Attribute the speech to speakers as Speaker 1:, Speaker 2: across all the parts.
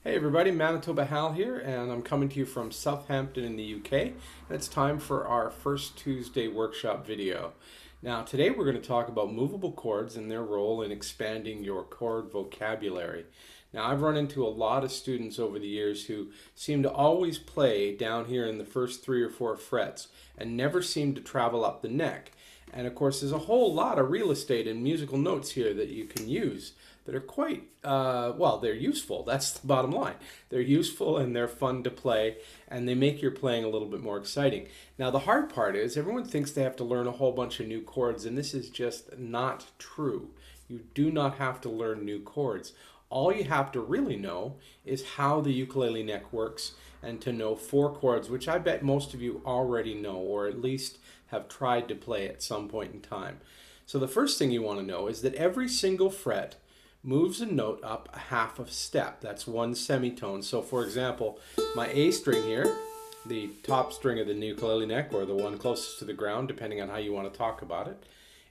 Speaker 1: Hey everybody, Manitoba Hal here, and I'm coming to you from Southampton in the UK, and it's time for our first Tuesday workshop video. Now today we're going to talk about movable chords and their role in expanding your chord vocabulary. Now I've run into a lot of students over the years who seem to always play down here in the first 3 or 4 frets and never seem to travel up the neck. And of course there's a whole lot of real estate and musical notes here that you can use that are quite, well, they're useful. That's the bottom line. They're useful and they're fun to play, and they make your playing a little bit more exciting. Now the hard part is everyone thinks they have to learn a whole bunch of new chords, and this is just not true. You do not have to learn new chords. All you have to really know is how the ukulele neck works, and to know 4 chords, which I bet most of you already know, or at least have tried to play at some point in time. So the first thing you want to know is that every single fret moves a note up a half a step. That's 1 semitone. So for example, my A string here, the top string of the ukulele neck, or the one closest to the ground, depending on how you want to talk about it.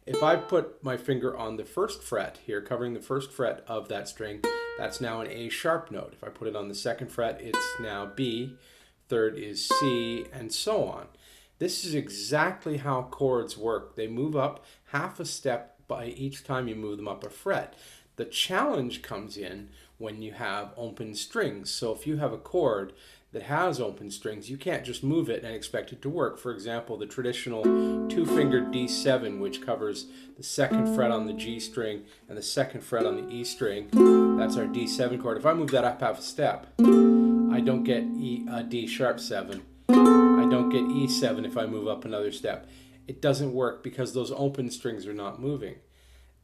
Speaker 1: If I put my finger on the first fret here, covering the first fret of that string, that's now an A sharp note. If I put it on the second fret, it's now B, third is C, and so on. This is exactly how chords work. They move up half a step by each time you move them up a fret. The challenge comes in when you have open strings. So if you have a chord that has open strings, you can't just move it and expect it to work. For example, the traditional 2-fingered D7, which covers the 2nd fret on the G string and the 2nd fret on the E string, that's our D7 chord. If I move that up half a step, I don't get D sharp 7. I don't get E7 if I move up another step. It doesn't work because those open strings are not moving.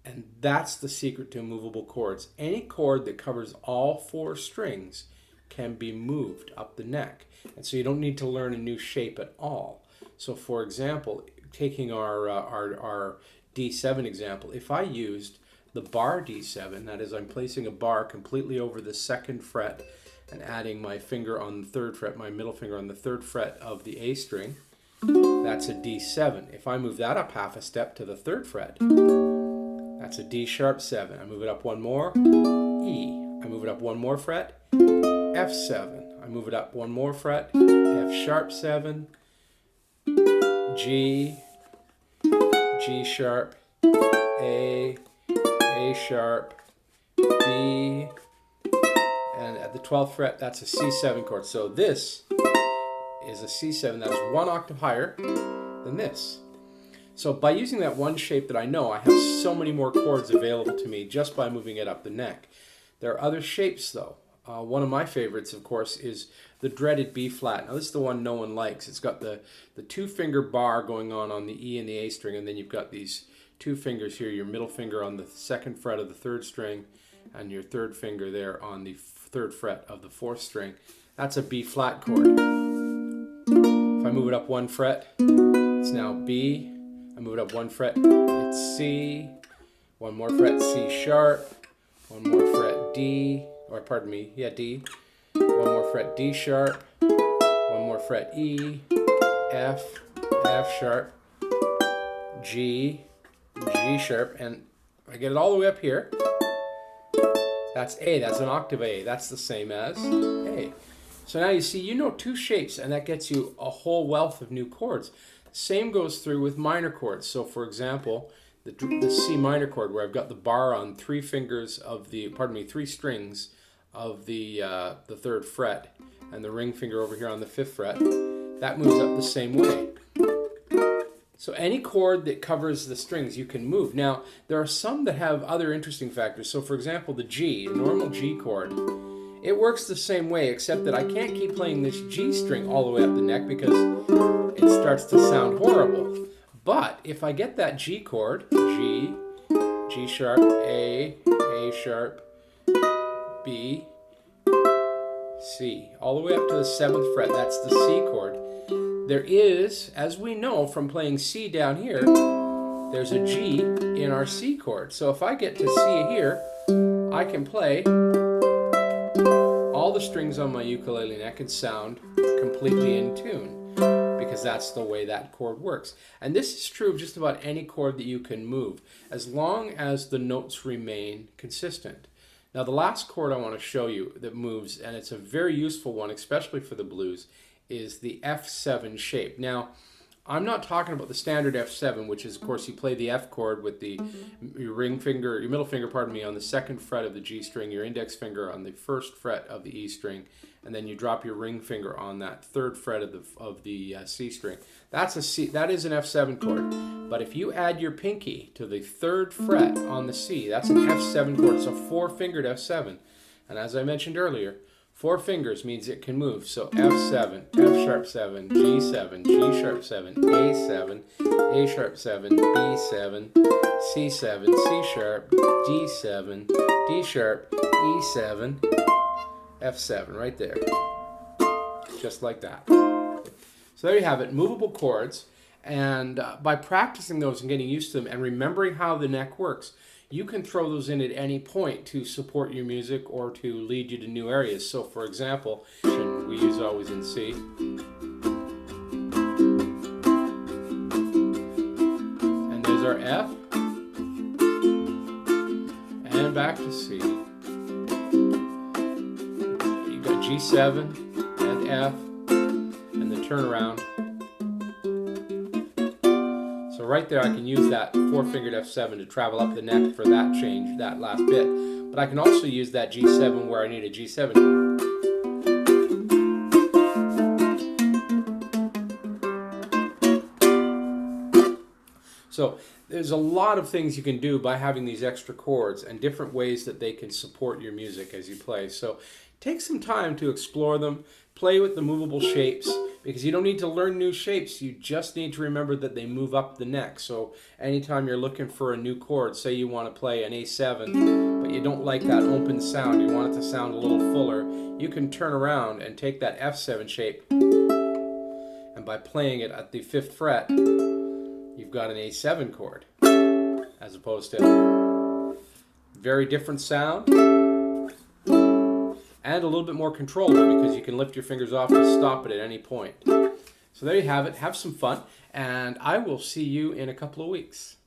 Speaker 1: And that's the secret to movable chords. Any chord that covers all 4 strings can be moved up the neck. And so you don't need to learn a new shape at all. So for example, taking our D7 example, if I used the bar D7, that is I'm placing a bar completely over the 2nd fret and adding my finger on the 3rd fret, my middle finger on the 3rd fret of the A string, that's a D7. If I move that up half a step to the 3rd fret, that's a D sharp 7. I move it up one more, E. I move it up one more fret, F7. I move it up one more fret, F sharp 7, G, G sharp, A sharp, B, and at the 12th fret, that's a C7 chord. So this is a C7. That is 1 octave higher than this. So by using that one shape that I know, I have so many more chords available to me just by moving it up the neck. There are other shapes though. One of my favorites, of course, is the dreaded B-flat. Now this is the one no one likes. It's got the 2-finger bar going on the E and the A string, and then you've got these 2 fingers here, your middle finger on the 2nd fret of the 3rd string, and your 3rd finger there on the 3rd fret of the 4th string. That's a B-flat chord. If I move it up 1 fret, it's now B. I move it up 1 fret, it's C, 1 more fret, C sharp, 1 more fret, D, or pardon me, yeah, D, 1 more fret, D sharp, 1 more fret, E, F, F sharp, G, G sharp, and I get it all the way up here. That's A, that's an octave A, that's the same as A. So now you see, you know 2 shapes, and that gets you a whole wealth of new chords. Same goes through with minor chords. So for example, the C minor chord, where I've got the bar on 3 fingers of the, 3 strings of the 3rd fret, and the ring finger over here on the 5th fret, that moves up the same way. So any chord that covers the strings you can move. Now there are some that have other interesting factors. So for example, the G, the normal G chord, it works the same way, except that I can't keep playing this G string all the way up the neck because it starts to sound horrible. But if I get that G chord, G, G sharp, A sharp, B, C, all the way up to the 7th fret, that's the C chord. There is, as we know from playing C down here, there's a G in our C chord. So if I get to C here, I can play all the strings on my ukulele neck and sound completely in tune, because that's the way that chord works. And this is true of just about any chord that you can move, as long as the notes remain consistent. Now the last chord I want to show you that moves, and it's a very useful one, especially for the blues, is the F7 shape. Now, I'm not talking about the standard F7, which is, of course, you play the F chord with your ring finger, your middle finger, pardon me, on the second fret of the G string, your index finger on the first fret of the E string, and then you drop your ring finger on that third fret of the C string. That's a C. That is an F7 chord. But if you add your pinky to the third fret on the C, that's an F7 chord. It's a four-fingered F7. And as I mentioned earlier, 4 fingers means it can move. So F7, F sharp 7, G7, G sharp 7, A7, A sharp 7, B7, C7, C sharp, D7, D sharp, E7, F7, right there. Just like that. So there you have it, movable chords. And by practicing those and getting used to them and remembering how the neck works, you can throw those in at any point to support your music or to lead you to new areas. So for example, we use always in C. And there's our F. And back to C. You've got G7 and F and the turnaround. So right there I can use that four-fingered F7 to travel up the neck for that change, that last bit. But I can also use that G7 where I need a G7. So there's a lot of things you can do by having these extra chords and different ways that they can support your music as you play. So take some time to explore them, play with the movable shapes, because you don't need to learn new shapes, you just need to remember that they move up the neck. So anytime you're looking for a new chord, say you want to play an A7, but you don't like that open sound, you want it to sound a little fuller, you can turn around and take that F7 shape, and by playing it at the 5th fret, you've got an A7 chord, as opposed to very different sound, and a little bit more controllable because you can lift your fingers off to stop it at any point. So there you have it. Have some fun, and I will see you in a couple of weeks.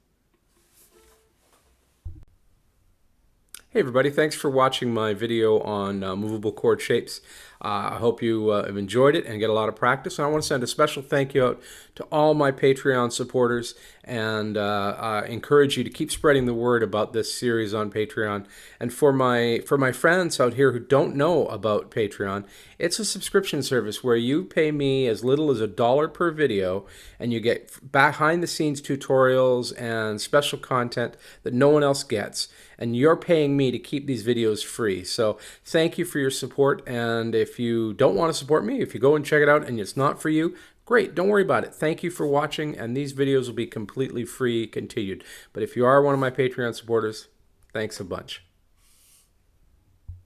Speaker 1: Hey everybody, thanks for watching my video on movable chord shapes. I hope you have enjoyed it and get a lot of practice. And I want to send a special thank you out to all my Patreon supporters, and I encourage you to keep spreading the word about this series on Patreon. And for my friends out here who don't know about Patreon, it's a subscription service where you pay me as little as $1 per video, and you get behind the scenes tutorials and special content that no one else gets. And you're paying me to keep these videos free. So thank you for your support. And if you don't want to support me, if you go and check it out and it's not for you, great, don't worry about it. Thank you for watching, and these videos will be completely free continued. But if you are one of my Patreon supporters, thanks a bunch.